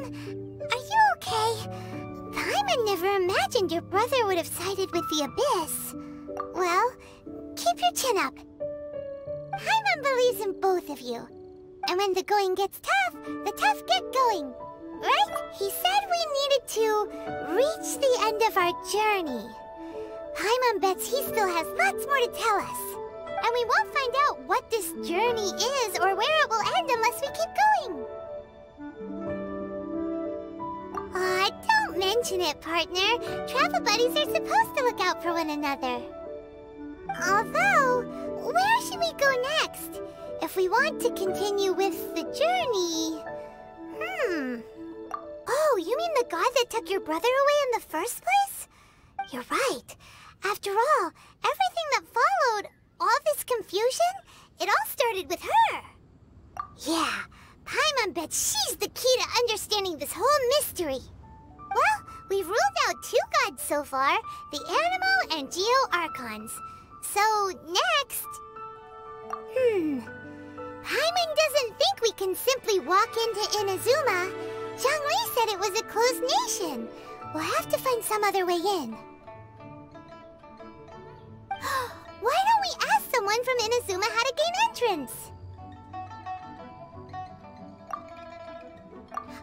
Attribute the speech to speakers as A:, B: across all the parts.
A: Are you okay? Paimon never imagined your brother would have sided with the Abyss. Well, keep your chin up. Paimon believes in both of you. And when the going gets tough, the tough get going. Right? He said we needed to reach the end of our journey. Paimon bets he still has lots more to tell us. And we won't find out what this journey is or where it will end unless we keep going. Aw, don't mention it, partner. Travel buddies are supposed to look out for one another. Although, where should we go next? If we want to continue with the journey... Oh, you mean the god that took your brother away in the first place? You're right. After all, everything that followed, all this confusion, it all started with her. Yeah, Paimon bets she's the key to understanding this whole mystery. Well, we've ruled out 2 gods so far, the Animo and Geo Archons. So, next... Paimon doesn't think we can simply walk into Inazuma. Zhongli said it was a closed nation. We'll have to find some other way in. Why don't we ask someone from Inazuma how to gain entrance?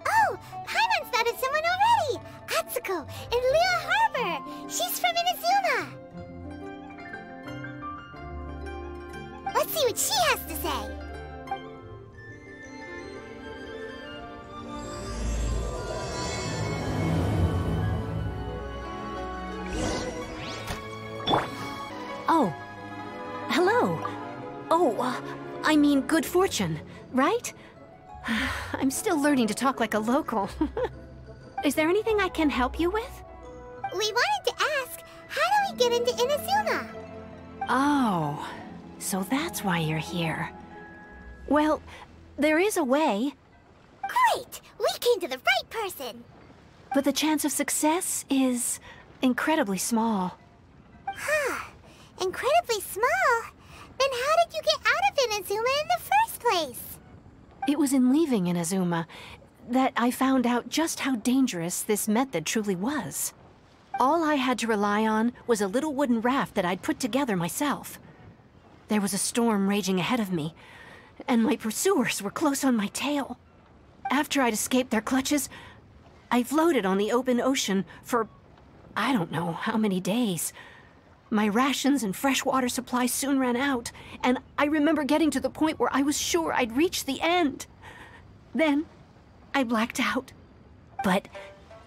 A: Oh, Paimon's thought of someone already! Atsuko in Liyue Harbor! She's from Inazuma! Let's see what she has to say!
B: Oh. Hello. Oh, I mean good fortune, right? I'm still learning to talk like a local. Is there anything I can help you with?
A: We wanted to ask, how do we get into Inazuma?
B: Oh, so that's why you're here. Well, there is a way.
A: Great! We came to the right person!
B: But the chance of success is incredibly small.
A: Huh. Incredibly small? Then how did you get out of Inazuma in the first place?
B: It was in leaving Inazuma that I found out just how dangerous this method truly was. All I had to rely on was a little wooden raft that I'd put together myself. There was a storm raging ahead of me, and my pursuers were close on my tail. After I'd escaped their clutches, I floated on the open ocean for I don't know how many days. My rations and freshwater supplies soon ran out, and I remember getting to the point where I was sure I'd reached the end. Then, I blacked out. But,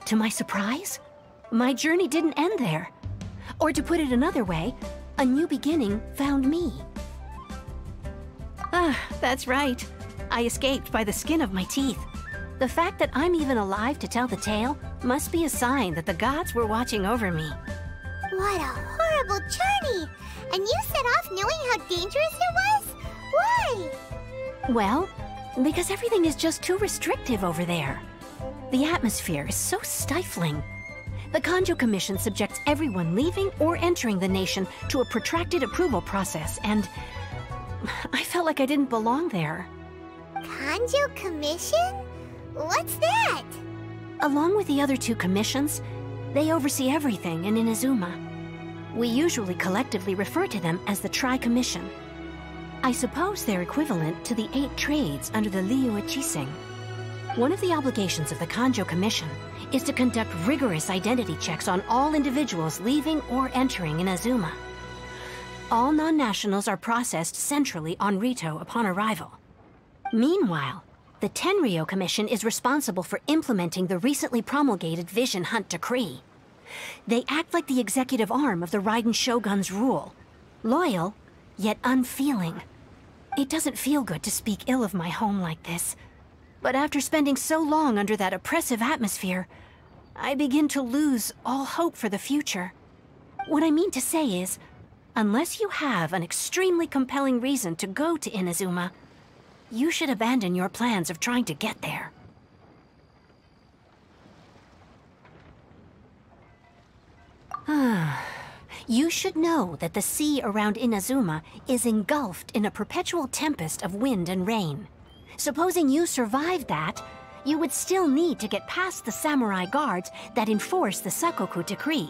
B: to my surprise, my journey didn't end there. Or to put it another way, a new beginning found me. That's right. I escaped by the skin of my teeth. The fact that I'm even alive to tell the tale must be a sign that the gods were watching over me.
A: What a horrible journey! And you set off knowing how dangerous it was? Why?
B: Well, because everything is just too restrictive over there. The atmosphere is so stifling. The Kanjo Commission subjects everyone leaving or entering the nation to a protracted approval process, and I felt like I didn't belong there.
A: Kanjo Commission? What's that?
B: Along with the other 2 commissions, they oversee everything in Inazuma. We usually collectively refer to them as the Tri-Commission. I suppose they're equivalent to the 8 trades under the Liyue Chising. One of the obligations of the Kanjo Commission is to conduct rigorous identity checks on all individuals leaving or entering Inazuma. All non-nationals are processed centrally on Rito upon arrival. Meanwhile, the Tenryo Commission is responsible for implementing the recently promulgated Vision Hunt Decree. They act like the executive arm of the Raiden Shogun's rule. Loyal, yet unfeeling. It doesn't feel good to speak ill of my home like this. But after spending so long under that oppressive atmosphere, I begin to lose all hope for the future. What I mean to say is, unless you have an extremely compelling reason to go to Inazuma, you should abandon your plans of trying to get there. You should know that the sea around Inazuma is engulfed in a perpetual tempest of wind and rain. Supposing you survive that, you would still need to get past the samurai guards that enforce the Sakoku Decree,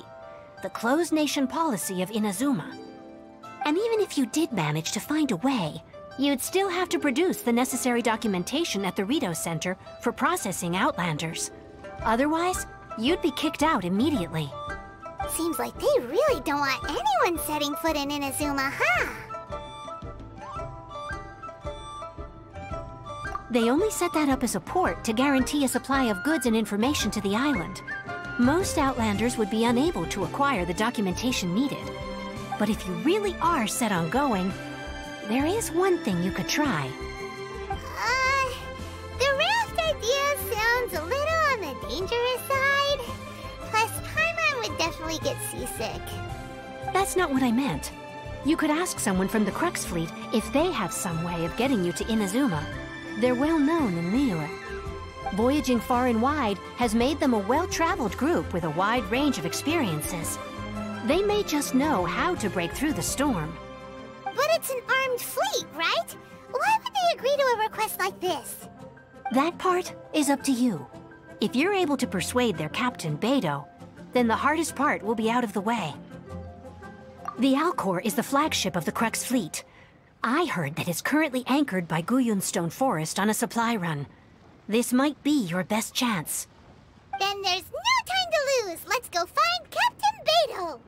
B: the closed nation policy of Inazuma. And even if you did manage to find a way, you'd still have to produce the necessary documentation at the Rito Center for processing Outlanders. Otherwise, you'd be kicked out immediately.
A: Seems like they really don't want anyone setting foot in Inazuma, huh?
B: They only set that up as a port to guarantee a supply of goods and information to the island. Most Outlanders would be unable to acquire the documentation needed. But if you really are set on going, there is one thing you could try.
A: The raft idea sounds a little on the dangerous side. Plus, Paimon would definitely get seasick.
B: That's not what I meant. You could ask someone from the Crux Fleet if they have some way of getting you to Inazuma. They're well known in Liyue. Voyaging far and wide has made them a well-traveled group with a wide range of experiences. They may just know how to break through the storm.
A: But it's an armed fleet, right? Why would they agree to a request like this?
B: That part is up to you. If you're able to persuade their captain, Beidou, then the hardest part will be out of the way. The Alcor is the flagship of the Crux Fleet. I heard that it's currently anchored by Guyunstone Forest on a supply run. This might be your best chance.
A: Then there's no time to lose. Let's go find Captain Beidou.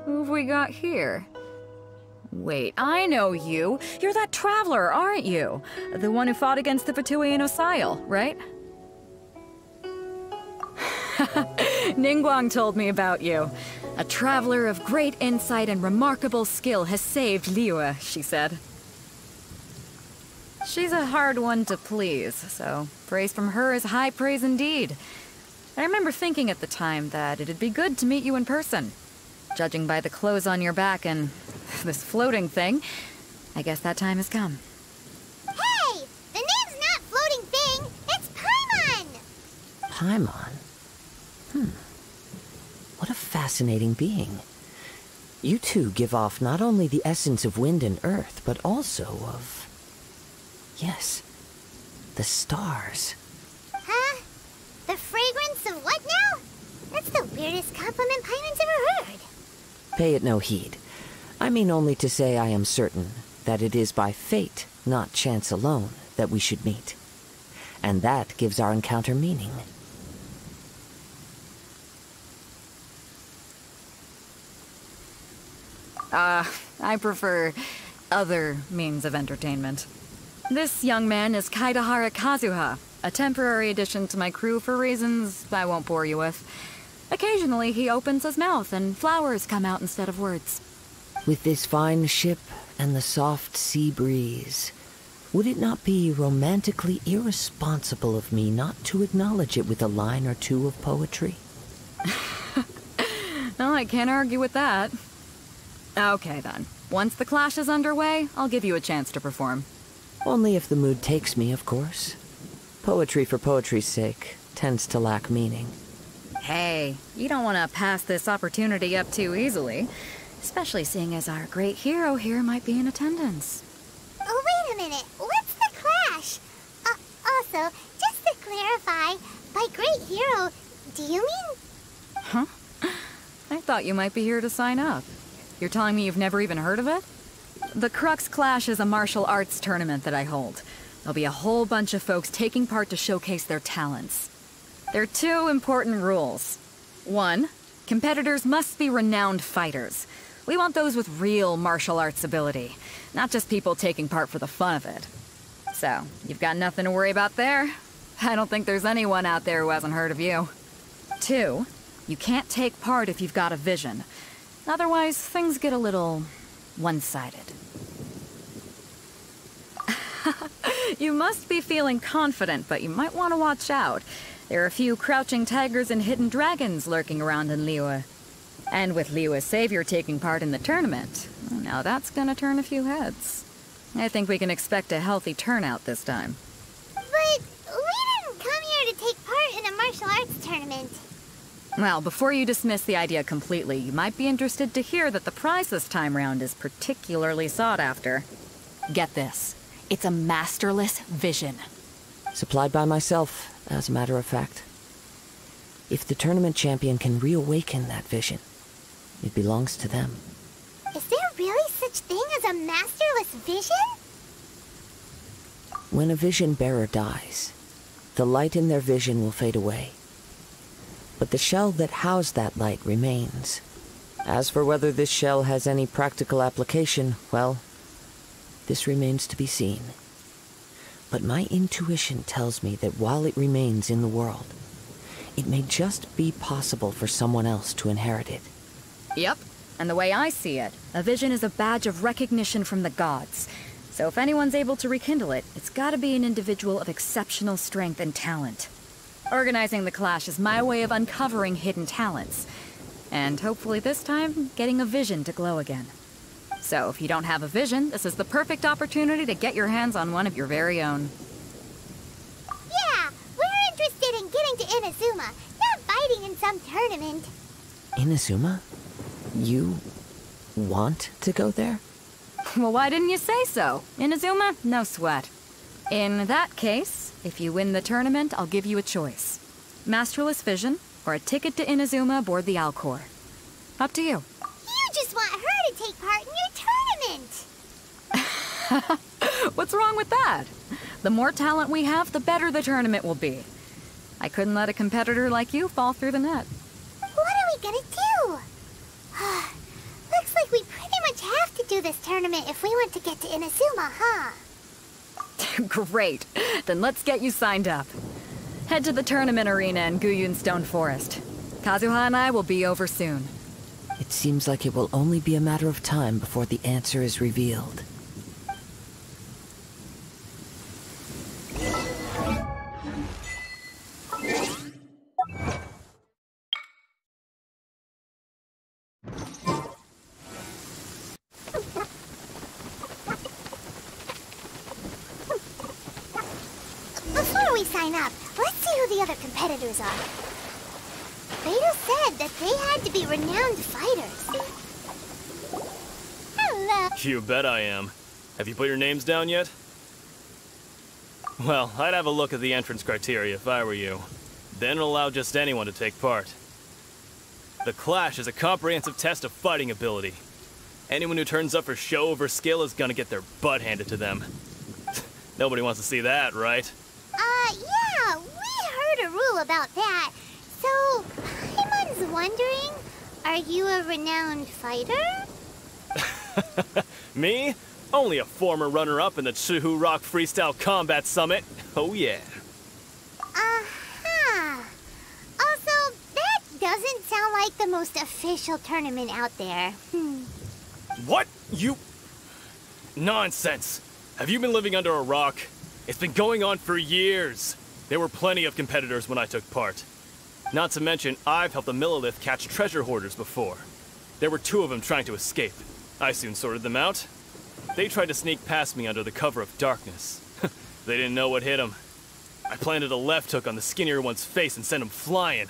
C: Who have we got here? Wait, I know you. You're that traveler, aren't you? The one who fought against the Fatui and Osile, right? Ningguang told me about you. A traveler of great insight and remarkable skill has saved Liyue, she said. She's a hard one to please, so praise from her is high praise indeed. I remember thinking at the time that it'd be good to meet you in person. Judging by the clothes on your back and this floating thing, I guess that time has come.
A: Hey! The name's not Floating Thing, it's Paimon!
D: Paimon? What a fascinating being. You two give off not only the essence of wind and earth, but also of... yes, the stars.
A: Huh? The fragrance of what now? That's the weirdest compliment Paimon's ever heard.
D: Pay it no heed. I mean only to say I am certain that it is by fate, not chance alone, that we should meet. And that gives our encounter meaning.
C: I prefer other means of entertainment. This young man is Kaidahara Kazuha, a temporary addition to my crew for reasons I won't bore you with. Occasionally he opens his mouth and flowers come out instead of words.
D: With this fine ship and the soft sea breeze, would it not be romantically irresponsible of me not to acknowledge it with a line or two of poetry?
C: Well, I can't argue with that. Okay then. Once the clash is underway, I'll give you a chance to perform.
D: Only if the mood takes me, of course. Poetry for poetry's sake tends to lack meaning.
C: Hey, you don't want to pass this opportunity up too easily. Especially seeing as our great hero here might be in attendance.
A: Oh, wait a minute. What's the clash? Also, just to clarify, by great hero, do you mean...
C: Huh? I thought you might be here to sign up. You're telling me you've never even heard of it? The Crux Clash is a martial arts tournament that I hold. There'll be a whole bunch of folks taking part to showcase their talents. There are two important rules. One, competitors must be renowned fighters. We want those with real martial arts ability, not just people taking part for the fun of it. So, you've got nothing to worry about there. I don't think there's anyone out there who hasn't heard of you. Two, you can't take part if you've got a vision. Otherwise, things get a little one-sided. You must be feeling confident, but you might want to watch out. There are a few crouching tigers and hidden dragons lurking around in Liyue. And with Liyue's savior taking part in the tournament, now that's gonna turn a few heads. I think we can expect a healthy turnout this time.
A: But we didn't come here to take part in a martial arts tournament.
C: Well, before you dismiss the idea completely, you might be interested to hear that the prize this time round is particularly sought after. Get this. It's a Masterless Vision.
D: Supplied by myself, as a matter of fact. If the tournament champion can reawaken that vision, it belongs to them.
A: Is there really such thing as a Masterless Vision?
D: When a vision bearer dies, the light in their vision will fade away. But the shell that housed that light remains. As for whether this shell has any practical application, well, this remains to be seen. But my intuition tells me that while it remains in the world, it may just be possible for someone else to inherit it.
C: Yep. And the way I see it, a vision is a badge of recognition from the gods. So if anyone's able to rekindle it, it's gotta be an individual of exceptional strength and talent. Organizing the clash is my way of uncovering hidden talents. And hopefully this time, getting a vision to glow again. So if you don't have a vision, this is the perfect opportunity to get your hands on one of your very own.
A: Yeah, we're interested in getting to Inazuma, not fighting in some tournament.
D: Inazuma? You want to go there?
C: Well, why didn't you say so? Inazuma? No sweat. In that case, if you win the tournament, I'll give you a choice. Masterless Vision, or a ticket to Inazuma aboard the Alcor. Up to you.
A: You just want her to take part in your tournament!
C: What's wrong with that? The more talent we have, the better the tournament will be. I couldn't let a competitor like you fall through the net.
A: What are we gonna do? Looks like we pretty much have to do this tournament if we want to get to Inazuma, huh?
C: Great. Then let's get you signed up. Head to the tournament arena in Guyun Stone Forest. Kazuha and I will be over soon.
D: It seems like it will only be a matter of time before the answer is revealed.
A: Before we sign up, let's see who the other competitors are. Beidou said that they had to be renowned fighters. Hello.
E: You bet I am. Have you put your names down yet? Well, I'd have a look at the entrance criteria if I were you. Then allow just anyone to take part. The Clash is a comprehensive test of fighting ability. Anyone who turns up for show over skill is gonna get their butt handed to them. Nobody wants to see that, right?
A: Yeah, we heard a rule about that. So, Paimon's wondering, are you a renowned fighter?
E: Me? Only a former runner-up in the Chihu Rock Freestyle Combat Summit. Oh yeah.
A: Uh-huh. Also, that doesn't sound like the most official tournament out there.
E: What? You... Nonsense. Have you been living under a rock? It's been going on for years. There were plenty of competitors when I took part. Not to mention, I've helped the Millilith catch treasure hoarders before. There were 2 of them trying to escape. I soon sorted them out. They tried to sneak past me under the cover of darkness. They didn't know what hit them. I planted a left hook on the skinnier one's face and sent him flying.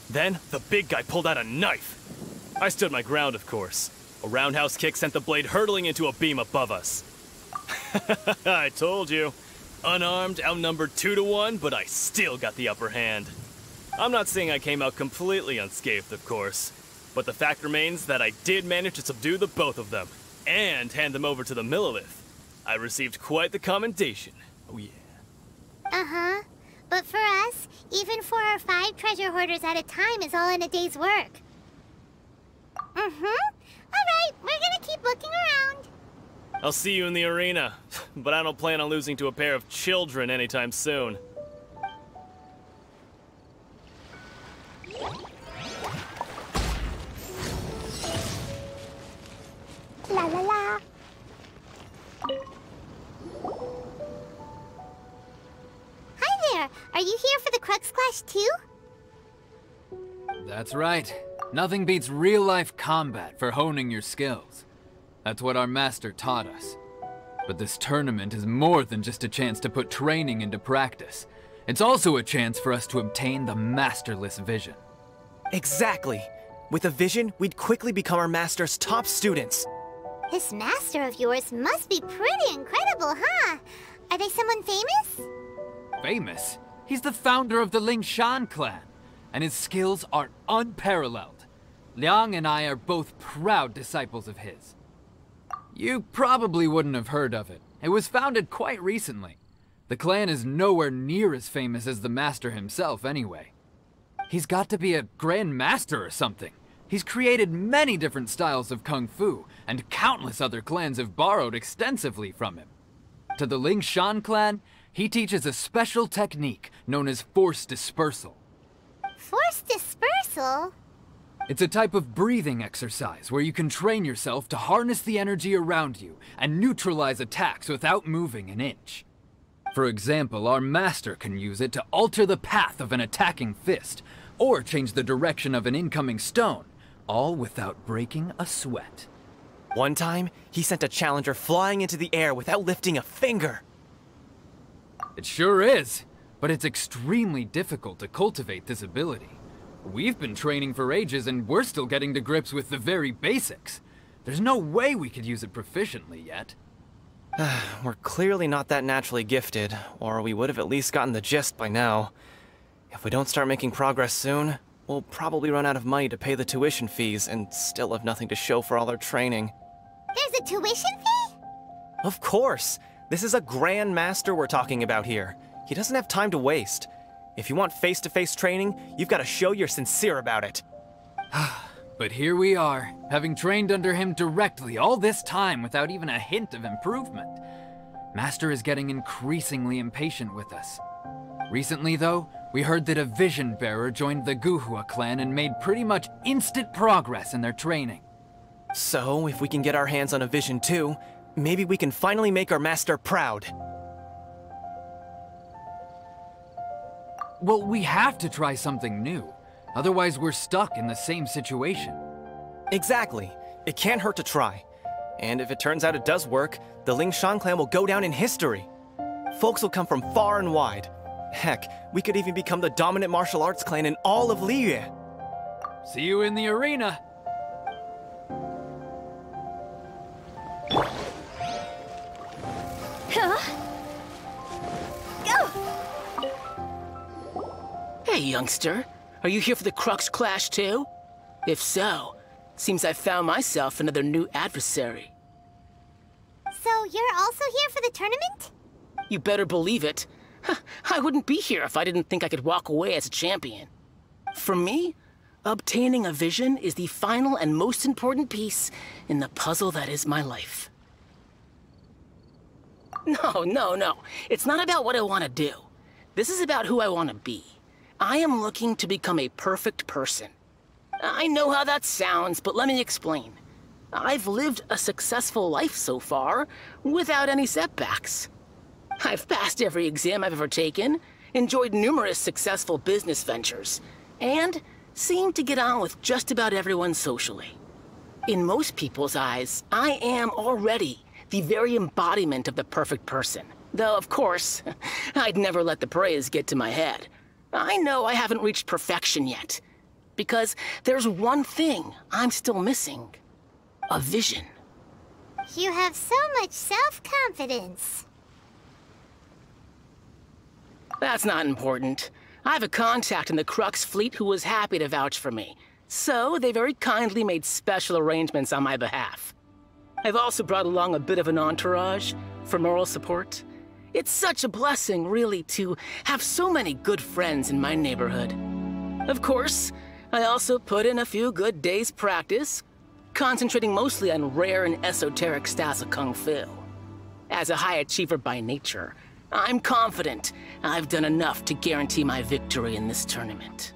E: Then, the big guy pulled out a knife. I stood my ground, of course. A roundhouse kick sent the blade hurtling into a beam above us. I told you. Unarmed, outnumbered 2 to 1, but I still got the upper hand. I'm not saying I came out completely unscathed, of course. But the fact remains that I did manage to subdue the both of them, and hand them over to the Millilith. I received quite the commendation. Oh yeah.
A: Uh-huh. But for us, even 4 or 5 treasure hoarders at a time is all in a day's work. Alright, we're gonna keep looking around.
E: I'll see you in the arena, but I don't plan on losing to a pair of children anytime soon.
A: La la la. Hi there. Are you here for the Crux Crux Clash too?
F: That's right. Nothing beats real-life combat for honing your skills. That's what our master taught us. But this tournament is more than just a chance to put training into practice. It's also a chance for us to obtain the Masterless Vision.
G: Exactly. With a vision, we'd quickly become our master's top students.
A: This master of yours must be pretty incredible, huh? Are they someone famous?
F: Famous? He's the founder of the Lingshan clan, and his skills are unparalleled. Liang and I are both proud disciples of his. You probably wouldn't have heard of it. It was founded quite recently. The clan is nowhere near as famous as the master himself anyway. He's got to be a grand master or something. He's created many different styles of kung fu, and countless other clans have borrowed extensively from him. To the Lingshan clan, he teaches a special technique known as Force Dispersal.
A: Force Dispersal?
F: It's a type of breathing exercise where you can train yourself to harness the energy around you and neutralize attacks without moving an inch. For example, our master can use it to alter the path of an attacking fist, or change the direction of an incoming stone, all without breaking a sweat.
G: One time, he sent a challenger flying into the air without lifting a finger.
F: It sure is, but it's extremely difficult to cultivate this ability. We've been training for ages and we're still getting to grips with the very basics. There's no way we could use it proficiently yet.
G: We're clearly not that naturally gifted, or we would have at least gotten the gist by now. If we don't start making progress soon, we'll probably run out of money to pay the tuition fees and still have nothing to show for all our training.
A: There's a tuition fee?
G: Of course! This is a Grand Master we're talking about here. He doesn't have time to waste. If you want face-to-face training, you've got to show you're sincere about it.
F: But here we are, having trained under him directly all this time without even a hint of improvement. Master is getting increasingly impatient with us. Recently, though, we heard that a Vision Bearer joined the Guhua clan and made pretty much instant progress in their training.
G: So, if we can get our hands on a Vision too, maybe we can finally make our master proud.
F: Well, we have to try something new. Otherwise, we're stuck in the same situation.
G: Exactly. It can't hurt to try. And if it turns out it does work, the Lingshan clan will go down in history. Folks will come from far and wide. Heck, we could even become the dominant martial arts clan in all of Liyue.
F: See you in the arena.
H: Hey, youngster. Are you here for the Crux Clash too? If so, seems I found myself another new adversary.
A: So you're also here for the tournament?
H: You better believe it. I wouldn't be here if I didn't think I could walk away as a champion. For me, obtaining a vision is the final and most important piece in the puzzle that is my life. No. It's not about what I want to do. This is about who I want to be. I am looking to become a perfect person. I know how that sounds, but let me explain. I've lived a successful life so far, without any setbacks. I've passed every exam I've ever taken, enjoyed numerous successful business ventures, and seemed to get on with just about everyone socially. In most people's eyes, I am already the very embodiment of the perfect person. Though, of course, I'd never let the praise get to my head. I know I haven't reached perfection yet, because there's one thing I'm still missing. A vision.
A: You have so much self-confidence.
H: That's not important. I have a contact in the Crux fleet who was happy to vouch for me, so they very kindly made special arrangements on my behalf. I've also brought along a bit of an entourage for moral support. It's such a blessing, really, to have so many good friends in my neighborhood. Of course, I also put in a few good days' practice, concentrating mostly on rare and esoteric styles of Kung Fu. As a high achiever by nature, I'm confident I've done enough to guarantee my victory in this tournament.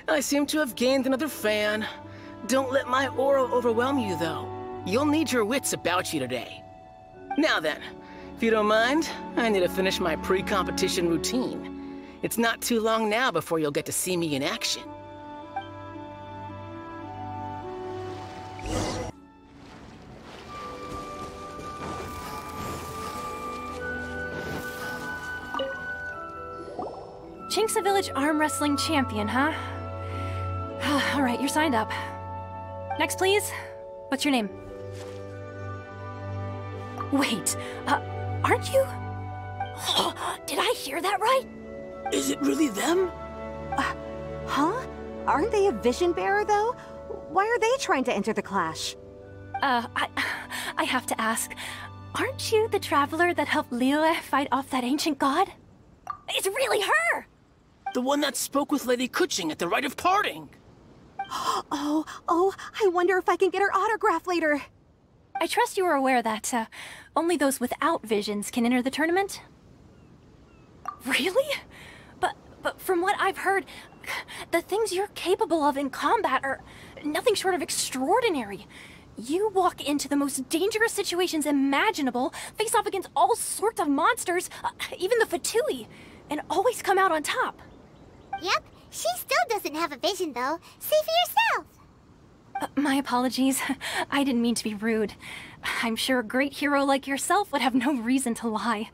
H: I seem to have gained another fan. Don't let my aura overwhelm you, though. You'll need your wits about you today. Now then, if you don't mind, I need to finish my pre-competition routine. It's not too long now before you'll get to see me in action.
B: Chinksa Village Arm Wrestling Champion, huh? Alright, you're signed up. Next, please. What's your name? Wait, aren't you? Did I hear that right?
H: Is it really them?
I: Huh? Aren't they a vision bearer, though? Why are they trying to enter the clash?
B: I have to ask, aren't you the traveler that helped Liyue fight off that ancient god? It's really her!
H: The one that spoke with Lady Kuching at the Rite of Parting.
I: Oh, I wonder if I can get her autograph later.
B: I trust you are aware that, only those without visions can enter the tournament? Really? But from what I've heard, the things you're capable of in combat are nothing short of extraordinary. You walk into the most dangerous situations imaginable, face off against all sorts of monsters, even the Fatui, and always come out on top.
A: Yep, she still doesn't have a vision, though. See for yourself.
B: My apologies. I didn't mean to be rude. I'm sure a great hero like yourself would have no reason to lie.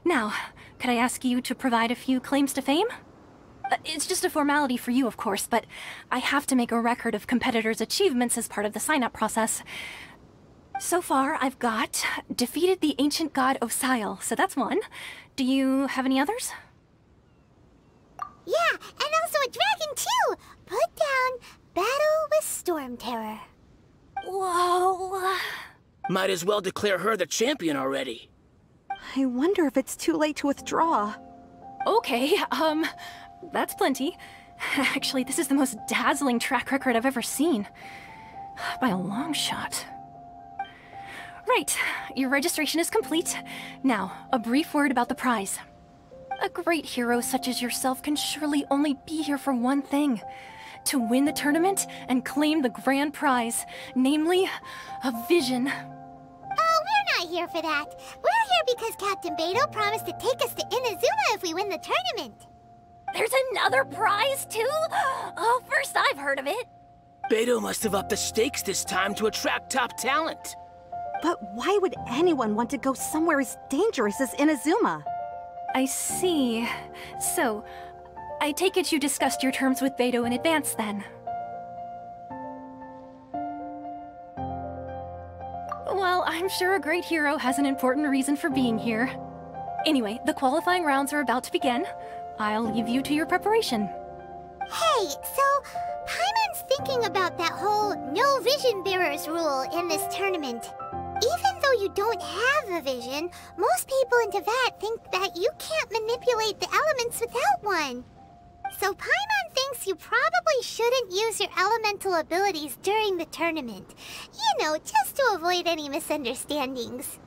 B: Now, could I ask you to provide a few claims to fame? It's just a formality for you, of course, but I have to make a record of competitors' achievements as part of the sign-up process. So far, I've got defeated the ancient god Osial, so that's one. Do you have any others?
A: Yeah, and also a dragon, too! Put down Battle with Storm Terror.
B: Whoa.
H: Might as well declare her the champion already.
I: I wonder if it's too late to withdraw.
B: Okay, that's plenty. Actually, this is the most dazzling track record I've ever seen. By a long shot. Right, your registration is complete. Now, a brief word about the prize. A great hero such as yourself can surely only be here for one thing. To win the tournament and claim the grand prize, namely, a vision.
A: Oh, we're not here for that. We're here because Captain Beidou promised to take us to Inazuma if we win the tournament.
B: There's another prize, too? Oh, first I've heard of it.
H: Beidou must have upped the stakes this time to attract top talent.
I: But why would anyone want to go somewhere as dangerous as Inazuma?
B: I see. So, I take it you discussed your terms with Beidou in advance, then? Well, I'm sure a great hero has an important reason for being here. Anyway, the qualifying rounds are about to begin. I'll leave you to your preparation.
A: Hey, so Paimon's thinking about that whole no vision bearers rule in this tournament. Even though you don't have a vision, most people in Teyvat think that you can't manipulate the elements without one. So Paimon thinks you probably shouldn't use your elemental abilities during the tournament. You know, just to avoid any misunderstandings.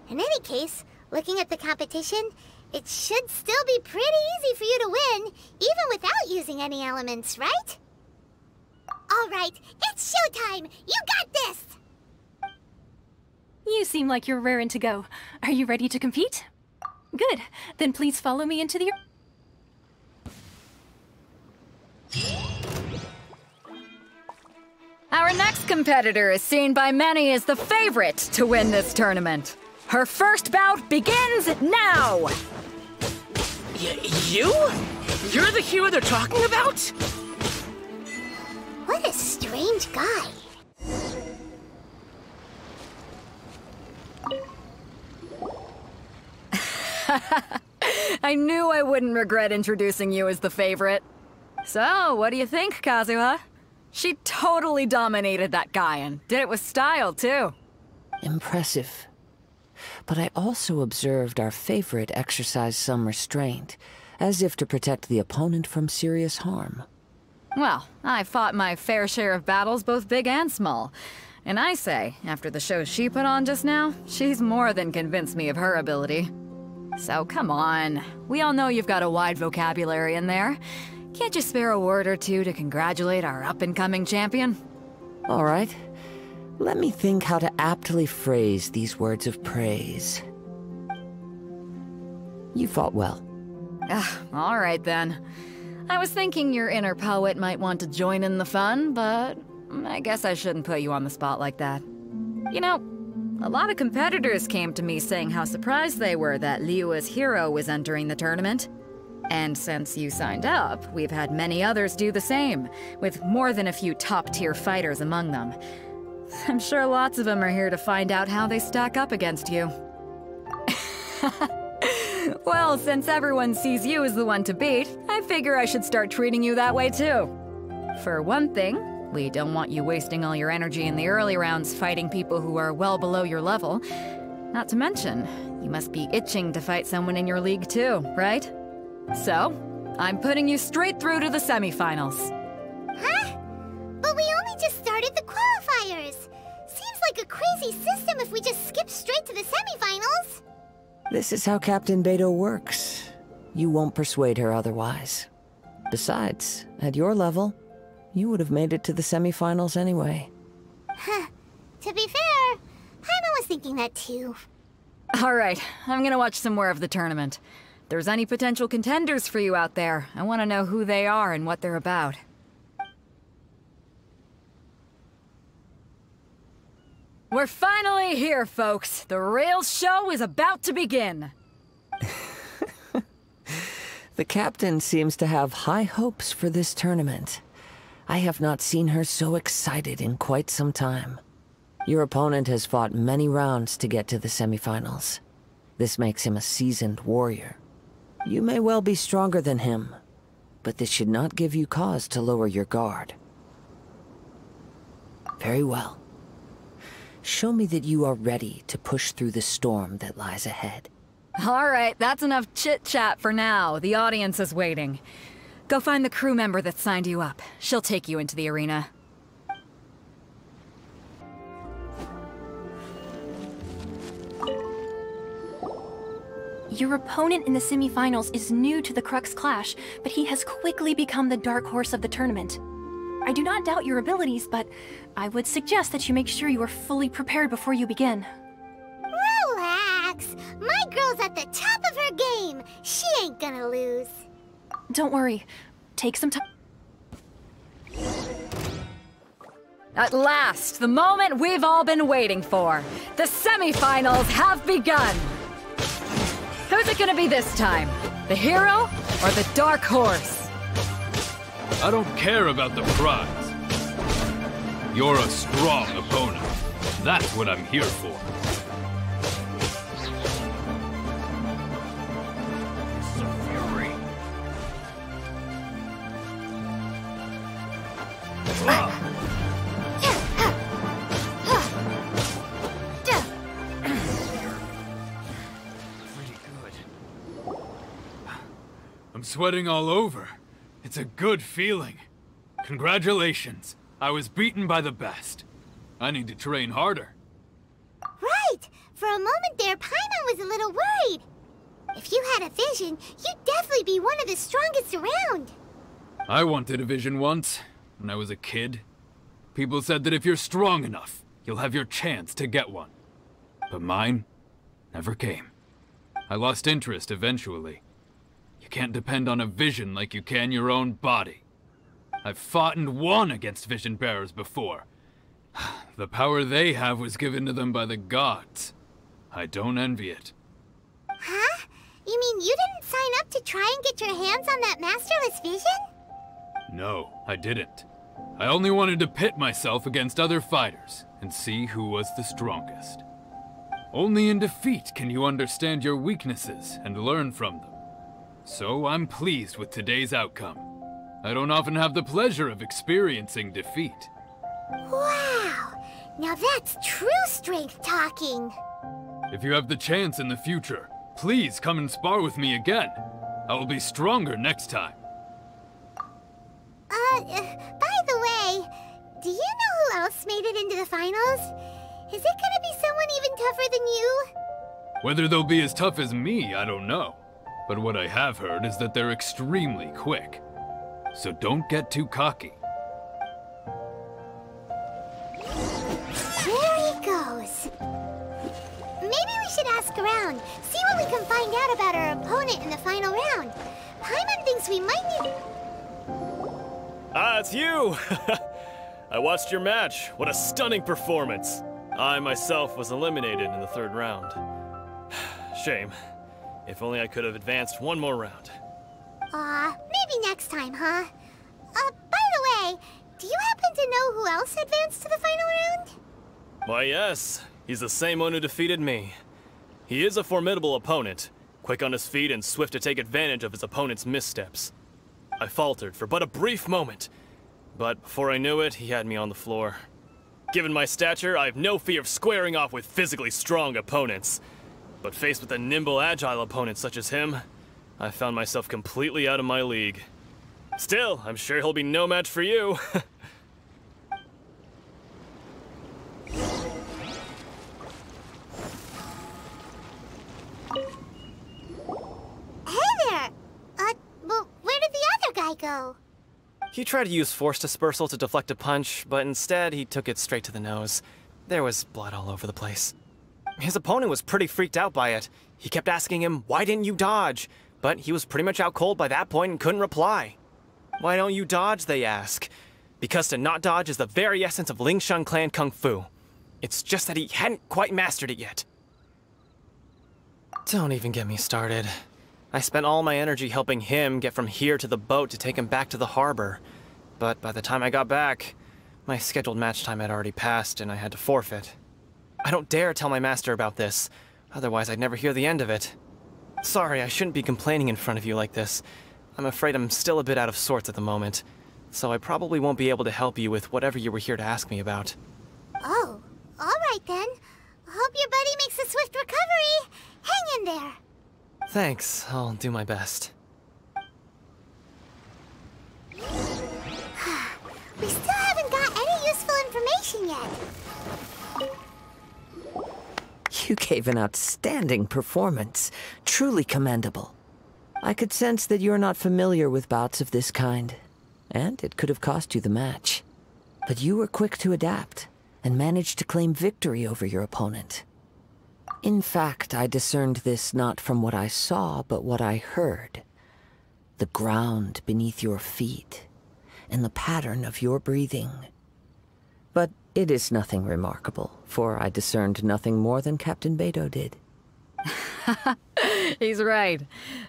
A: In any case, looking at the competition, it should still be pretty easy for you to win, even without using any elements, right? Alright, it's showtime! You got this!
B: You seem like you're raring to go. Are you ready to compete? Good. Then please follow me into the...
C: Our next competitor is seen by many as the favorite to win this tournament. Her first bout begins now!
H: You? You're the hero they're talking about?
A: What a strange guy.
C: I knew I wouldn't regret introducing you as the favorite. So, what do you think, Kazuha? She totally dominated that guy and did it with style, too.
D: Impressive. But I also observed our favorite exercise some restraint, as if to protect the opponent from serious harm.
C: Well, I fought my fair share of battles, both big and small. And I say, after the show she put on just now, she's more than convinced me of her ability. So come on, we all know you've got a wide vocabulary in there. Can't you spare a word or two to congratulate our up-and-coming champion?
D: All right. Let me think how to aptly phrase these words of praise. You fought well.
C: All right then. I was thinking your inner poet might want to join in the fun, but I guess I shouldn't put you on the spot like that. You know, a lot of competitors came to me saying how surprised they were that Liyue's hero was entering the tournament. And since you signed up, we've had many others do the same, with more than a few top-tier fighters among them. I'm sure lots of them are here to find out how they stack up against you. Well, since everyone sees you as the one to beat, I figure I should start treating you that way too. For one thing, we don't want you wasting all your energy in the early rounds fighting people who are well below your level. Not to mention, you must be itching to fight someone in your league too, right? So, I'm putting you straight through to the semifinals.
A: Huh? But we only just started the qualifiers. Seems like a crazy system if we just skip straight to the semifinals.
D: This is how Captain Beto works. You won't persuade her otherwise. Besides, at your level, you would have made it to the semifinals anyway.
A: Huh. To be fair, Paimon was thinking that too.
C: Alright, I'm gonna watch some more of the tournament. If there's any potential contenders for you out there, I want to know who they are and what they're about. We're finally here, folks. The real show is about to begin.
D: The captain seems to have high hopes for this tournament. I have not seen her so excited in quite some time. Your opponent has fought many rounds to get to the semifinals. This makes him a seasoned warrior. You may well be stronger than him, but this should not give you cause to lower your guard. Very well. Show me that you are ready to push through the storm that lies ahead.
C: Alright, that's enough chit-chat for now. The audience is waiting. Go find the crew member that signed you up. She'll take you into the arena.
B: Your opponent in the semifinals is new to the Crux Clash, but he has quickly become the dark horse of the tournament. I do not doubt your abilities, but I would suggest that you make sure you are fully prepared before you begin.
A: Relax. My girl's at the top of her game. She ain't gonna lose.
B: Don't worry. Take some time.
C: At last, the moment we've all been waiting for. The semifinals have begun. Who's it gonna be this time? The hero or the dark horse?
F: I don't care about the prize. You're a strong opponent. That's what I'm here for. Pretty good. I'm sweating all over. It's a good feeling. Congratulations. I was beaten by the best. I need to train harder.
A: Right! For a moment there, Paimon was a little worried. If you had a vision, you'd definitely be one of the strongest around.
F: I wanted a vision once, when I was a kid. People said that if you're strong enough, you'll have your chance to get one. But mine never came. I lost interest eventually. You can't depend on a vision like you can your own body. I've fought and won against vision bearers before. The power they have was given to them by the gods. I don't envy it.
A: Huh? You mean you didn't sign up to try and get your hands on that Masterless Vision?
F: No, I didn't. I only wanted to pit myself against other fighters and see who was the strongest. Only in defeat can you understand your weaknesses and learn from them. So I'm pleased with today's outcome. I don't often have the pleasure of experiencing defeat.
A: Wow! Now that's true strength talking.
F: If you have the chance in the future, please come and spar with me again. I will be stronger next time.
A: By the way, do you know who else made it into the finals? Is it gonna be someone even tougher than you?
F: Whether they'll be as tough as me, I don't know. But what I have heard is that they're extremely quick. So don't get too cocky.
A: There he goes. maybe we should ask around, see what we can find out about our opponent in the final round. Paimon thinks we might need...
E: Ah, it's you! I watched your match. What a stunning performance. I myself was eliminated in the 3rd round. Shame. If only I could have advanced one more round.
A: Maybe next time, huh? By the way, do you happen to know who else advanced to the final round?
E: Why, yes. He's the same one who defeated me. He is a formidable opponent, quick on his feet and swift to take advantage of his opponent's missteps. I faltered for but a brief moment, but before I knew it, he had me on the floor. Given my stature, I have no fear of squaring off with physically strong opponents. But faced with a nimble, agile opponent such as him, I found myself completely out of my league. Still, I'm sure he'll be no match for you.
A: Hey there! Well, where did the other guy go?
G: He tried to use Force Dispersal to deflect a punch, but instead he took it straight to the nose. There was blood all over the place. His opponent was pretty freaked out by it. He kept asking him, "Why didn't you dodge?" But he was pretty much out cold by that point and couldn't reply. "Why don't you dodge?" they ask. Because to not dodge is the very essence of Lingshan clan Kung Fu. It's just that he hadn't quite mastered it yet. Don't even get me started. I spent all my energy helping him get from here to the boat to take him back to the harbor. But by the time I got back, my scheduled match time had already passed and I had to forfeit. I don't dare tell my master about this, otherwise I'd never hear the end of it. Sorry, I shouldn't be complaining in front of you like this. I'm afraid I'm still a bit out of sorts at the moment, so I probably won't be able to help you with whatever you were here to ask me about.
A: Oh, alright then. Hope your buddy makes a swift recovery. Hang in there.
G: Thanks, I'll do my best.
A: We still haven't got any useful information yet.
D: You gave an outstanding performance. Truly commendable. I could sense that you're not familiar with bouts of this kind, and it could have cost you the match. But you were quick to adapt, and managed to claim victory over your opponent. In fact, I discerned this not from what I saw, but what I heard. The ground beneath your feet, and the pattern of your breathing. But it is nothing remarkable, for I discerned nothing more than Captain Beidou did.
C: He's right.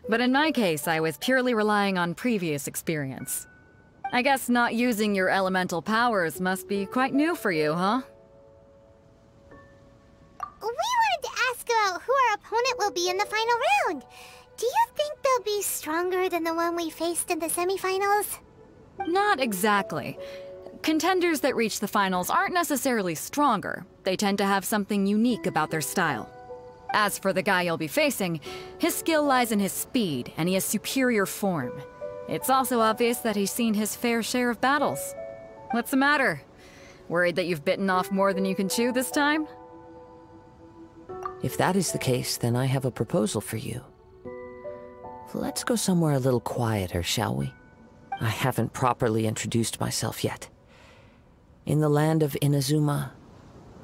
C: But in my case, I was purely relying on previous experience. I guess not using your elemental powers must be quite new for you, huh?
A: We wanted to ask about who our opponent will be in the final round. Do you think they'll be stronger than the one we faced in the semifinals?
C: Not exactly. Contenders that reach the finals aren't necessarily stronger. They tend to have something unique about their style. As for the guy you'll be facing, his skill lies in his speed, and he has superior form. It's also obvious that he's seen his fair share of battles. What's the matter? Worried that you've bitten off more than you can chew this time?
D: If that is the case, then I have a proposal for you. Let's go somewhere a little quieter, shall we? I haven't properly introduced myself yet. In the land of Inazuma,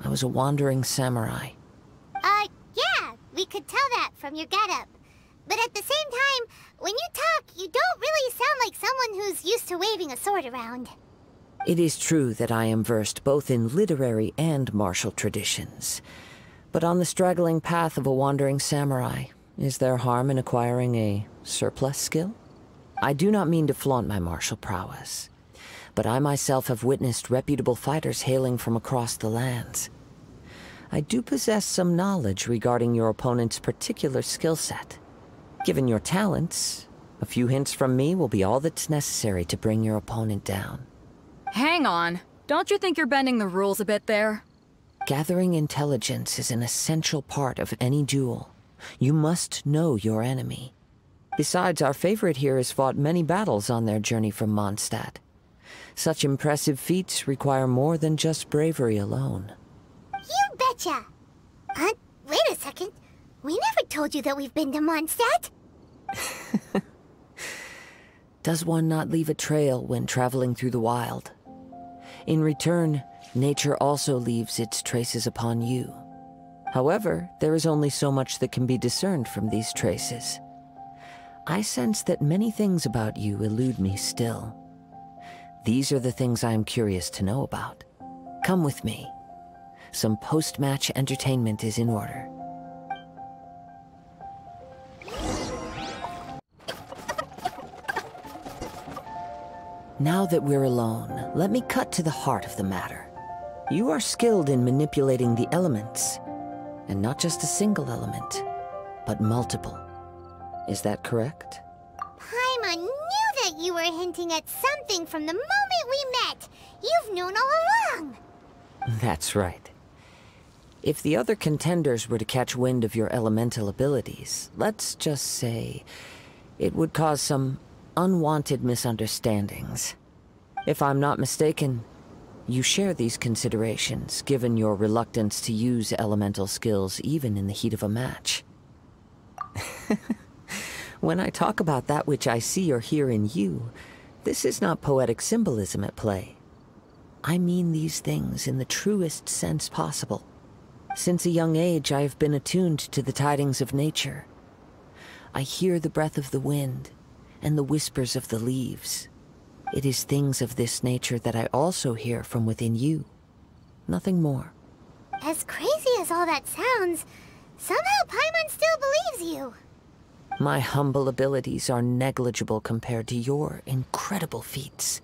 D: I was a wandering samurai.
A: Yeah, we could tell that from your getup. But at the same time, when you talk, you don't really sound like someone who's used to waving a sword around.
D: It is true that I am versed both in literary and martial traditions. But on the straggling path of a wandering samurai, is there harm in acquiring a surplus skill? I do not mean to flaunt my martial prowess, but I myself have witnessed reputable fighters hailing from across the lands. I do possess some knowledge regarding your opponent's particular skill set. Given your talents, a few hints from me will be all that's necessary to bring your opponent down.
C: Hang on. Don't you think you're bending the rules a bit there?
D: Gathering intelligence is an essential part of any duel. You must know your enemy. Besides, our favorite here has fought many battles on their journey from Mondstadt. Such impressive feats require more than just bravery alone.
A: You betcha! Wait a second. We never told you that we've been to Mondstadt.
D: Does one not leave a trail when traveling through the wild? In return, nature also leaves its traces upon you. However, there is only so much that can be discerned from these traces. I sense that many things about you elude me still. These are the things I am curious to know about. Come with me. Some post-match entertainment is in order. Now that we're alone, let me cut to the heart of the matter. You are skilled in manipulating the elements, and not just a single element, but multiple. Is that correct?
A: Paimon knew that you were hinting at something from the moment we met. You've known all along.
D: That's right. If the other contenders were to catch wind of your elemental abilities, let's just say it would cause some unwanted misunderstandings. If I'm not mistaken, you share these considerations, given your reluctance to use elemental skills even in the heat of a match. When I talk about that which I see or hear in you, this is not poetic symbolism at play. I mean these things in the truest sense possible. Since a young age, I have been attuned to the tidings of nature. I hear the breath of the wind and the whispers of the leaves. It is things of this nature that I also hear from within you. Nothing more.
A: As crazy as all that sounds, somehow Paimon still believes you.
D: My humble abilities are negligible compared to your incredible feats.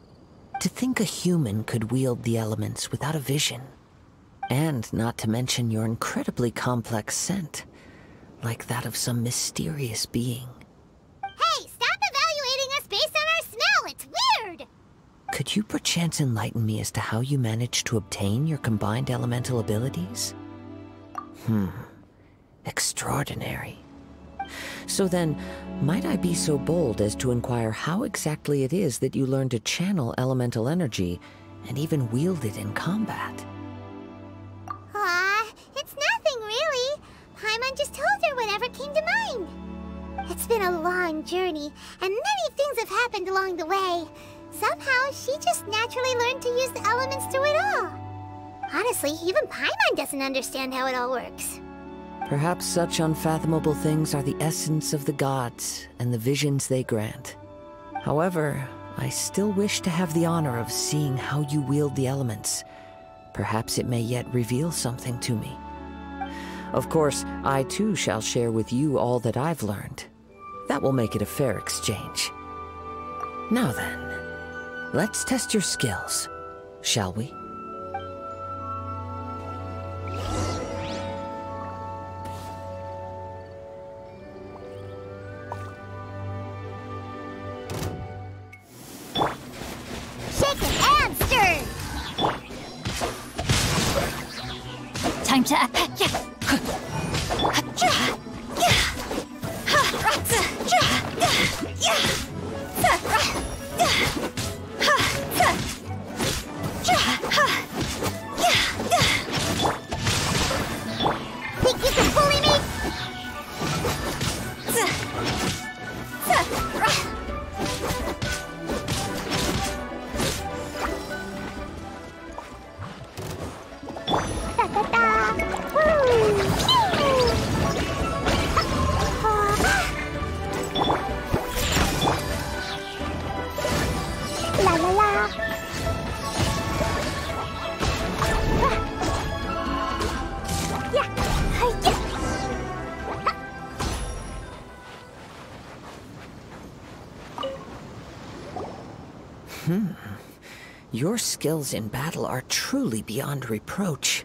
D: To think a human could wield the elements without a vision. And not to mention your incredibly complex scent, like that of some mysterious being.
A: Hey, stop evaluating us based on our smell! It's weird!
D: Could you perchance enlighten me as to how you managed to obtain your combined elemental abilities? Extraordinary. So then, might I be so bold as to inquire how exactly it is that you learned to channel elemental energy and even wield it in combat?
A: It's nothing really. Paimon just told her whatever came to mind. It's been a long journey, and many things have happened along the way. Somehow, she just naturally learned to use the elements through it all. Honestly, even Paimon doesn't understand how it all works.
D: Perhaps such unfathomable things are the essence of the gods and the visions they grant. However, I still wish to have the honor of seeing how you wield the elements. Perhaps it may yet reveal something to me. Of course, I too shall share with you all that I've learned. That will make it a fair exchange. Now then, let's test your skills, shall we?
B: Time to...
A: Think you can bully me? La la la.
D: Your skills in battle are truly beyond reproach.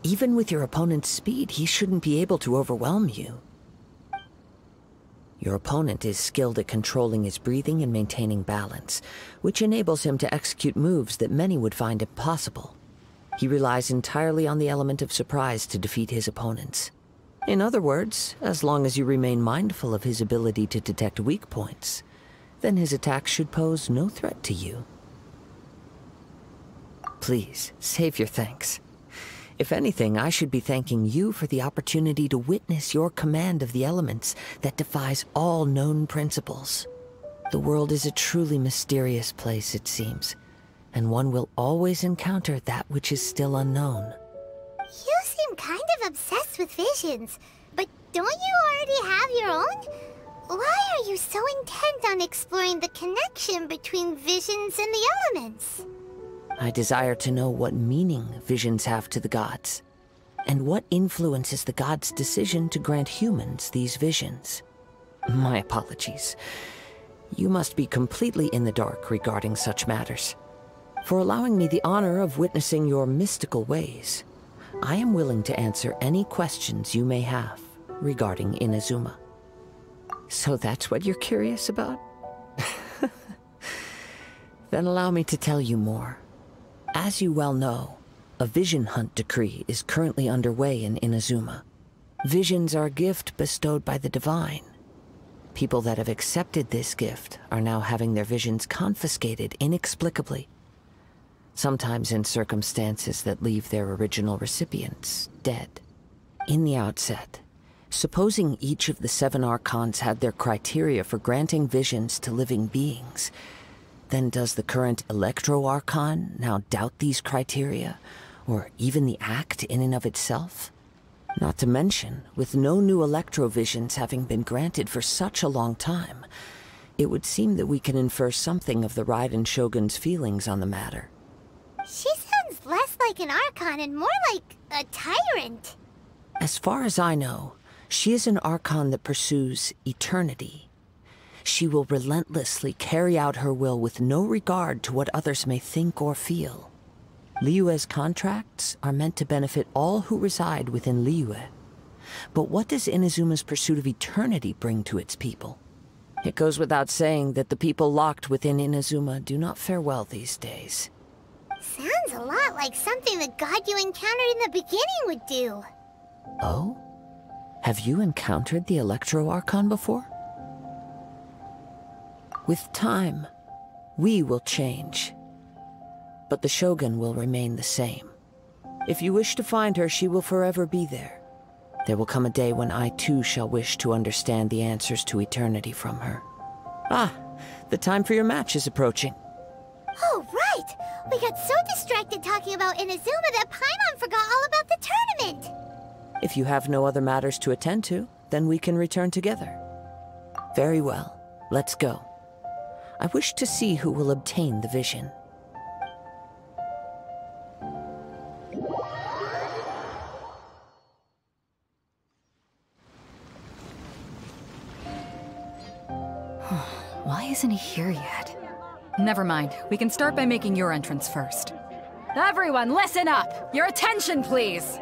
D: Even with your opponent's speed, he shouldn't be able to overwhelm you. Your opponent is skilled at controlling his breathing and maintaining balance, which enables him to execute moves that many would find impossible. He relies entirely on the element of surprise to defeat his opponents. In other words, as long as you remain mindful of his ability to detect weak points, then his attacks should pose no threat to you. Please, save your thanks. If anything, I should be thanking you for the opportunity to witness your command of the elements that defies all known principles. The world is a truly mysterious place, it seems, and one will always encounter that which is still unknown.
A: You seem kind of obsessed with visions, but don't you already have your own? Why are you so intent on exploring the connection between visions and the elements?
D: I desire to know what meaning visions have to the gods, and what influences the gods' decision to grant humans these visions. My apologies. You must be completely in the dark regarding such matters. For allowing me the honor of witnessing your mystical ways, I am willing to answer any questions you may have regarding Inazuma. So that's what you're curious about? Then allow me to tell you more. As you well know, a vision hunt decree is currently underway in Inazuma. Visions are a gift bestowed by the divine. People that have accepted this gift are now having their visions confiscated inexplicably, sometimes in circumstances that leave their original recipients dead. In the outset, supposing each of the 7 archons had their criteria for granting visions to living beings, then does the current Electro-Archon now doubt these criteria, or even the act in and of itself? Not to mention, with no new Electro-Visions having been granted for such a long time, it would seem that we can infer something of the Raiden Shogun's feelings on the matter.
A: She sounds less like an Archon and more like a tyrant.
D: As far as I know, she is an Archon that pursues eternity. She will relentlessly carry out her will with no regard to what others may think or feel. Liyue's contracts are meant to benefit all who reside within Liyue. But what does Inazuma's pursuit of eternity bring to its people? It goes without saying that the people locked within Inazuma do not fare well these days.
A: Sounds a lot like something the god you encountered in the beginning would do.
D: Oh? Have you encountered the Electro-Archon before? With time, we will change. But the Shogun will remain the same. If you wish to find her, she will forever be there. There will come a day when I too shall wish to understand the answers to eternity from her. Ah, the time for your match is approaching.
A: Oh, right! We got so distracted talking about Inazuma that Paimon forgot all about the tournament!
D: If you have no other matters to attend to, then we can return together. Very well, let's go. I wish to see who will obtain the vision.
C: Why isn't he here yet? Never mind. We can start by making your entrance first. Everyone, listen up! Your attention, please!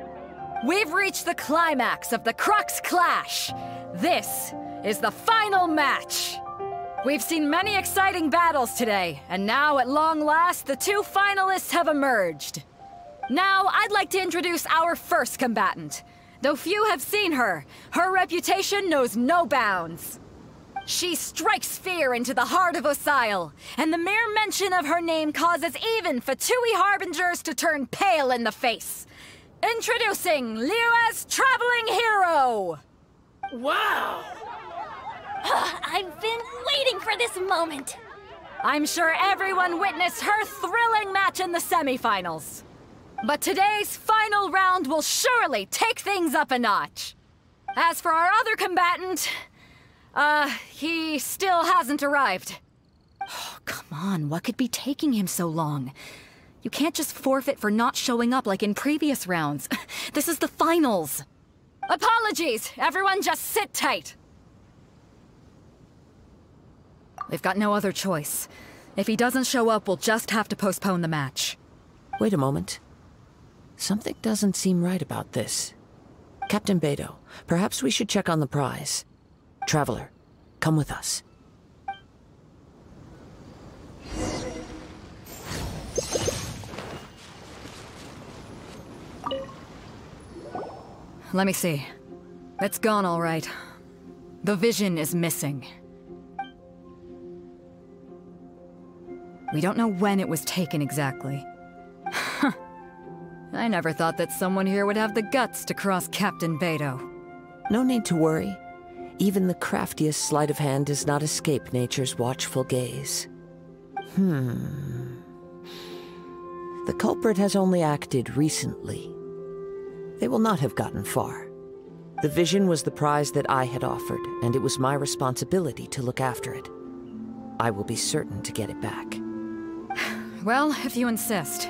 C: We've reached the climax of the Crux Clash! This is the final match! We've seen many exciting battles today, and now, at long last, the 2 finalists have emerged. Now, I'd like to introduce our first combatant. Though few have seen her, her reputation knows no bounds. She strikes fear into the heart of Osile, and the mere mention of her name causes even Fatui Harbingers to turn pale in the face. Introducing Liyue's traveling hero!
H: Wow!
B: I've been waiting for this moment.
C: I'm sure everyone witnessed her thrilling match in the semifinals. But today's final round will surely take things up a notch. As for our other combatant, he still hasn't arrived. Oh, come on, what could be taking him so long? You can't just forfeit for not showing up like in previous rounds. This is the finals. Apologies, everyone just sit tight. We've got no other choice. If he doesn't show up, we'll just have to postpone the match.
D: Wait a moment. Something doesn't seem right about this. Captain Beidou, perhaps we should check on the prize. Traveler, come with us.
C: Let me see. It's gone all right. The vision is missing. We don't know when it was taken exactly. I never thought that someone here would have the guts to cross Captain Beidou.
D: No need to worry. Even the craftiest sleight of hand does not escape nature's watchful gaze. The culprit has only acted recently. They will not have gotten far. The vision was the prize that I had offered, and it was my responsibility to look after it. I will be certain to get it back.
C: Well, if you insist.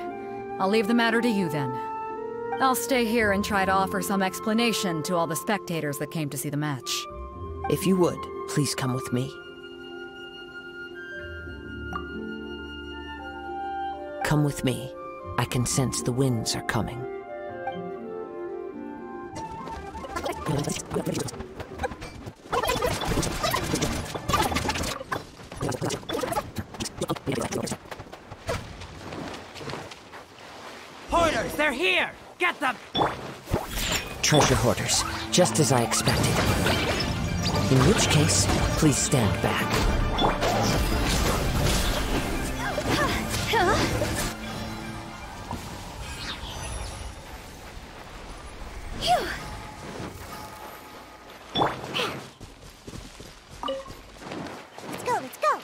C: I'll leave the matter to you then. I'll stay here and try to offer some explanation to all the spectators that came to see the match.
D: If you would, please come with me. Come with me. I can sense the winds are coming.
F: Hoarders, they're here! Get them!
D: Treasure hoarders, just as I expected. In which case, please stand back.
A: Let's go.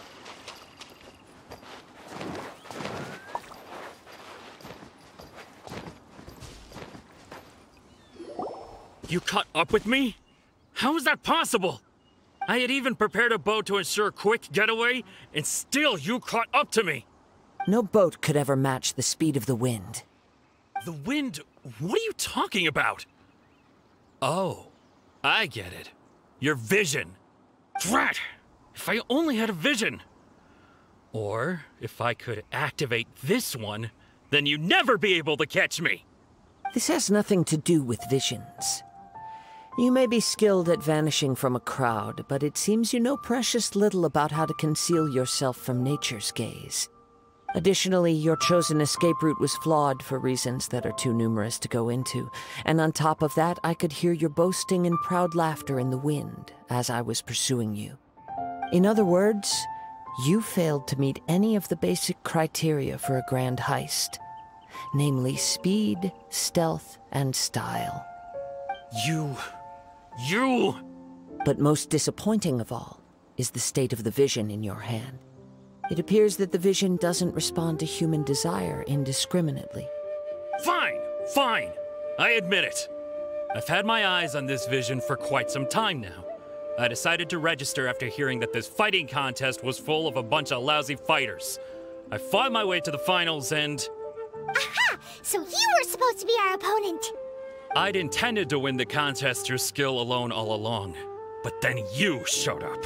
J: You caught up with me? How is that possible? I had even prepared a boat to ensure a quick getaway, and still you caught up to me!
D: No boat could ever match the speed of the wind.
J: The wind? What are you talking about? Oh, I get it. Your vision. Drat! If I only had a vision! Or, if I could activate this one, then you'd never be able to catch me!
D: This has nothing to do with visions. You may be skilled at vanishing from a crowd, but it seems you know precious little about how to conceal yourself from nature's gaze. Additionally, your chosen escape route was flawed for reasons that are too numerous to go into, and on top of that, I could hear your boasting and proud laughter in the wind as I was pursuing you. In other words, you failed to meet any of the basic criteria for a grand heist, namely speed, stealth, and style.
J: You...
D: But most disappointing of all is the state of the vision in your hand. It appears that the vision doesn't respond to human desire indiscriminately.
J: Fine. I admit it. I've had my eyes on this vision for quite some time now. I decided to register after hearing that this fighting contest was full of a bunch of lousy fighters. I fought my way to the finals and...
A: Aha! So you were supposed to be our opponent!
J: I'd intended to win the contest through skill alone all along, but then you showed up.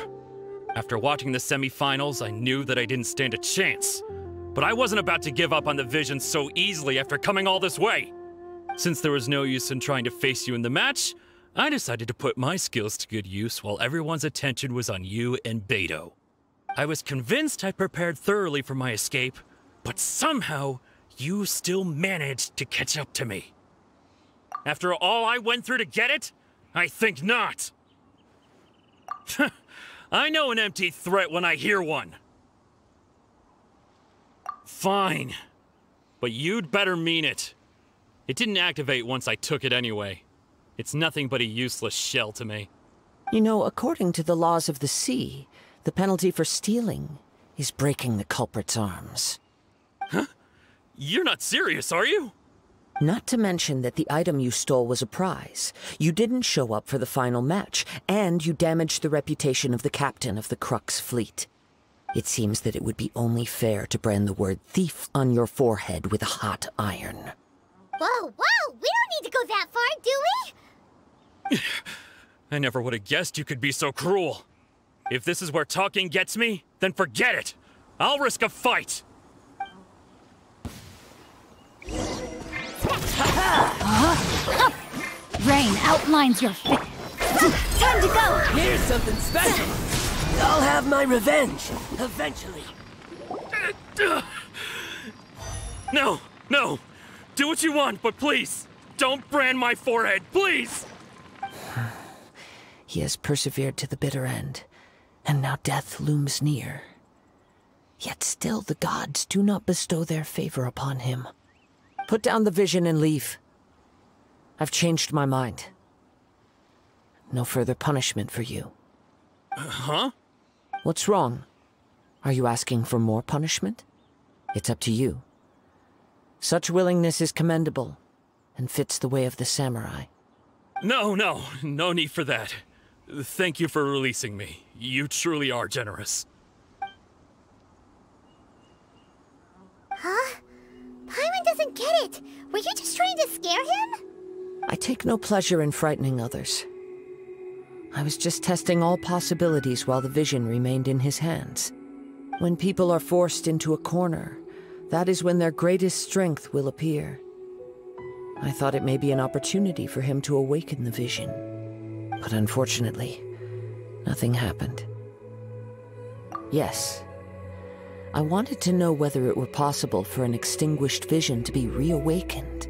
J: After watching the semi-finals, I knew that I didn't stand a chance. But I wasn't about to give up on the vision so easily after coming all this way. Since there was no use in trying to face you in the match, I decided to put my skills to good use while everyone's attention was on you and Beto. I was convinced I prepared thoroughly for my escape, but somehow, you still managed to catch up to me. After all I went through to get it? I think not. I know an empty threat when I hear one. Fine. But you'd better mean it. It didn't activate once I took it anyway. It's nothing but a useless shell to me.
D: You know, according to the laws of the sea, the penalty for stealing is breaking the culprit's arms.
J: Huh? You're not serious, are you?
D: Not to mention that the item you stole was a prize. You didn't show up for the final match, and you damaged the reputation of the captain of the Crux fleet. It seems that it would be only fair to brand the word thief on your forehead with a hot iron.
A: Whoa! We don't need to go that far, do we?
J: I never would have guessed you could be so cruel. If this is where talking gets me, then forget it. I'll risk a fight.
K: Rain outlines your face. Time to go!
L: Here's something special. I'll have my revenge, eventually.
J: No! Do what you want, but please, don't brand my forehead, please!
D: He has persevered to the bitter end, and now death looms near. Yet still the gods do not bestow their favor upon him. Put down the vision and leave. I've changed my mind. No further punishment for you.
J: Huh?
D: What's wrong? Are you asking for more punishment? It's up to you. Such willingness is commendable, and fits the way of the samurai.
J: No need for that. Thank you for releasing me. You truly are generous.
A: Huh? Paimon doesn't get it. Were you just trying to scare him?
D: I take no pleasure in frightening others. I was just testing all possibilities while the vision remained in his hands. When people are forced into a corner, that is when their greatest strength will appear. I thought it may be an opportunity for him to awaken the vision. But unfortunately, nothing happened. Yes, I wanted to know whether it were possible for an extinguished vision to be reawakened.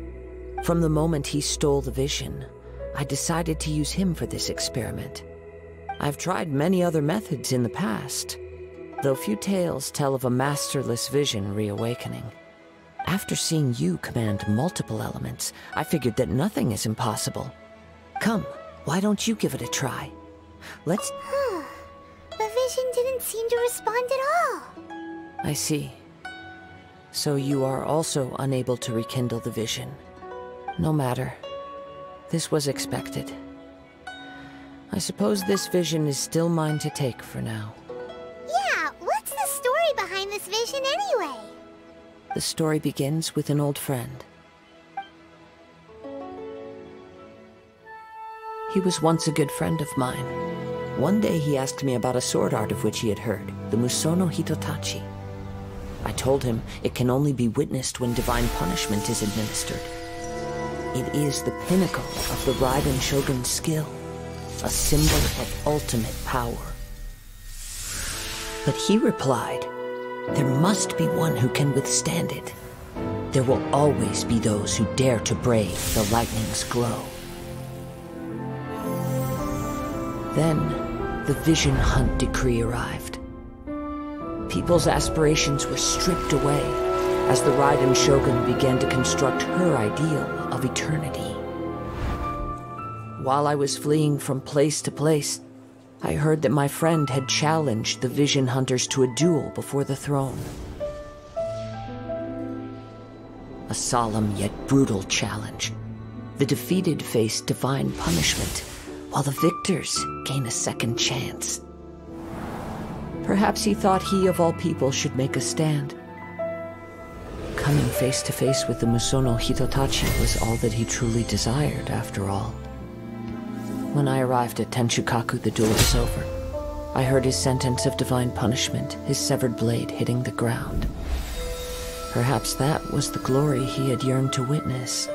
D: From the moment he stole the vision, I decided to use him for this experiment. I've tried many other methods in the past, though few tales tell of a Masterless Vision reawakening. After seeing you command multiple elements, I figured that nothing is impossible. Come, why don't you give it a try? Let's...
A: The vision didn't seem to respond at all.
D: I see. So you are also unable to rekindle the vision. No matter. This was expected. I suppose this vision is still mine to take for now.
A: Yeah, what's the story behind this vision anyway?
D: The story begins with an old friend. He was once a good friend of mine. One day he asked me about a sword art of which he had heard, the Musono Hitotachi. I told him it can only be witnessed when divine punishment is administered. It is the pinnacle of the Raiden Shogun's skill, a symbol of ultimate power. But he replied, there must be one who can withstand it. There will always be those who dare to brave the lightning's glow. Then, the Vision Hunt decree arrived. People's aspirations were stripped away as the Raiden Shogun began to construct her ideal of eternity. While I was fleeing from place to place, I heard that my friend had challenged the Vision Hunters to a duel before the throne. A solemn yet brutal challenge. The defeated face divine punishment, while the victors gain a second chance. Perhaps he thought he of all people should make a stand. Coming face to face with the Musono Hitotachi was all that he truly desired, after all. When I arrived at Tenshukaku, the duel was over. I heard his sentence of divine punishment, his severed blade hitting the ground. Perhaps that was the glory he had yearned to witness.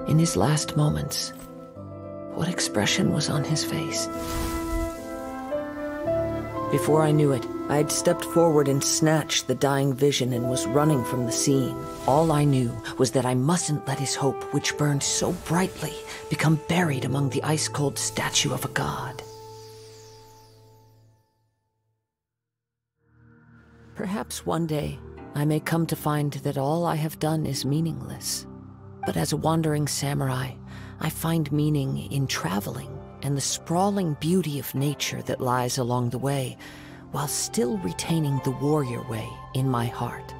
D: In his last moments, what expression was on his face? Before I knew it, I had stepped forward and snatched the dying vision and was running from the scene. All I knew was that I mustn't let his hope, which burned so brightly, become buried among the ice-cold statue of a god. Perhaps one day, I may come to find that all I have done is meaningless. But as a wandering samurai, I find meaning in traveling and the sprawling beauty of nature that lies along the way, while still retaining the warrior way in my heart.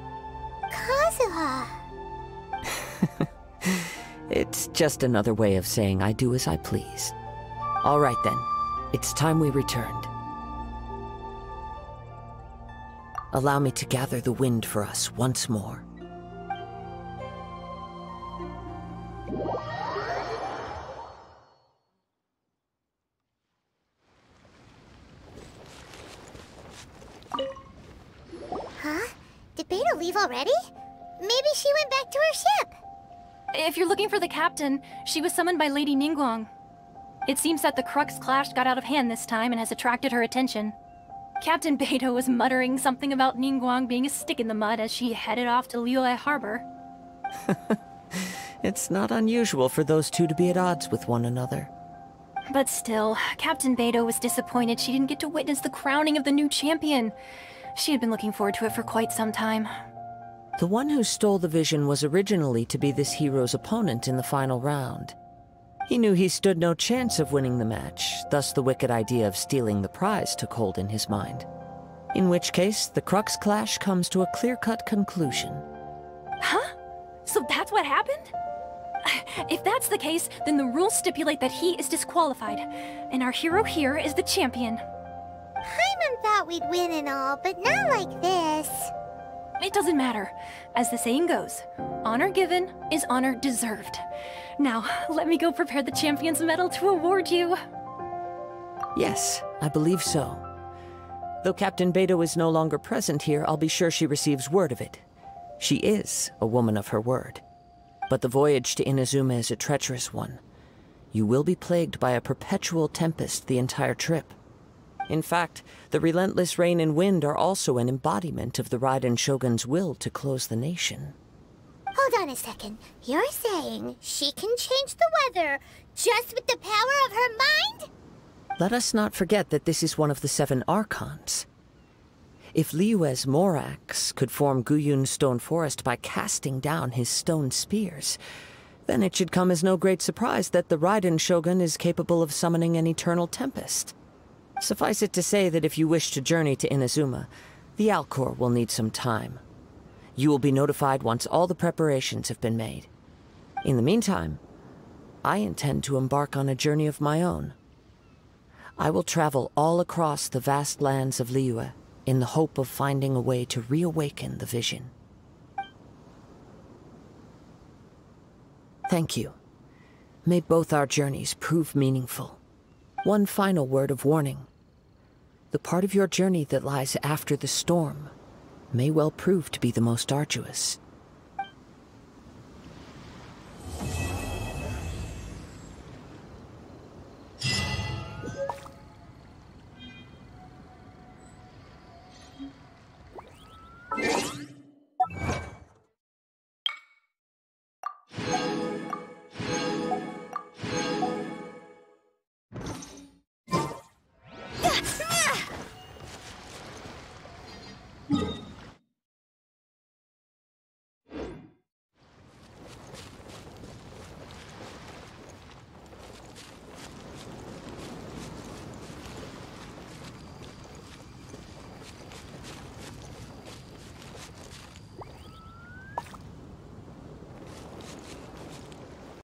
A: Kazuha!
D: It's just another way of saying I do as I please. All right then, it's time we returned. Allow me to gather the wind for us once more.
A: Huh? Did Beta leave already? Maybe she went back to her ship.
K: If you're looking for the captain, she was summoned by Lady Ningguang. It seems that the Crux clash got out of hand this time and has attracted her attention. Captain Beidou was muttering something about Ningguang being a stick in the mud as she headed off to Liyue Harbor.
D: It's not unusual for those two to be at odds with one another.
K: But still, Captain Beidou was disappointed she didn't get to witness the crowning of the new champion. She had been looking forward to it for quite some time.
D: The one who stole the vision was originally to be this hero's opponent in the final round. He knew he stood no chance of winning the match, thus the wicked idea of stealing the prize took hold in his mind. In which case, the Crux clash comes to a clear-cut conclusion.
K: Huh? So that's what happened? If that's the case, then the rules stipulate that he is disqualified, and our hero here is the champion.
A: Paimon thought we'd win and all, but not like this.
K: It doesn't matter. As the saying goes, honor given is honor deserved. Now, let me go prepare the champion's medal to award you.
D: Yes, I believe so. Though Captain Beto is no longer present here, I'll be sure she receives word of it. She is a woman of her word. But the voyage to Inazuma is a treacherous one. You will be plagued by a perpetual tempest the entire trip. In fact, the relentless rain and wind are also an embodiment of the Raiden Shogun's will to close the nation.
A: Hold on a second. You're saying she can change the weather just with the power of her mind?
D: Let us not forget that this is one of the 7 Archons. If Liyue's Morax could form Guyun's stone forest by casting down his stone spears, then it should come as no great surprise that the Raiden Shogun is capable of summoning an eternal tempest. Suffice it to say that if you wish to journey to Inazuma, the Alcor will need some time. You will be notified once all the preparations have been made. In the meantime, I intend to embark on a journey of my own. I will travel all across the vast lands of Liyue in the hope of finding a way to reawaken the vision. Thank you. May both our journeys prove meaningful. One final word of warning. The part of your journey that lies after the storm may well prove to be the most arduous.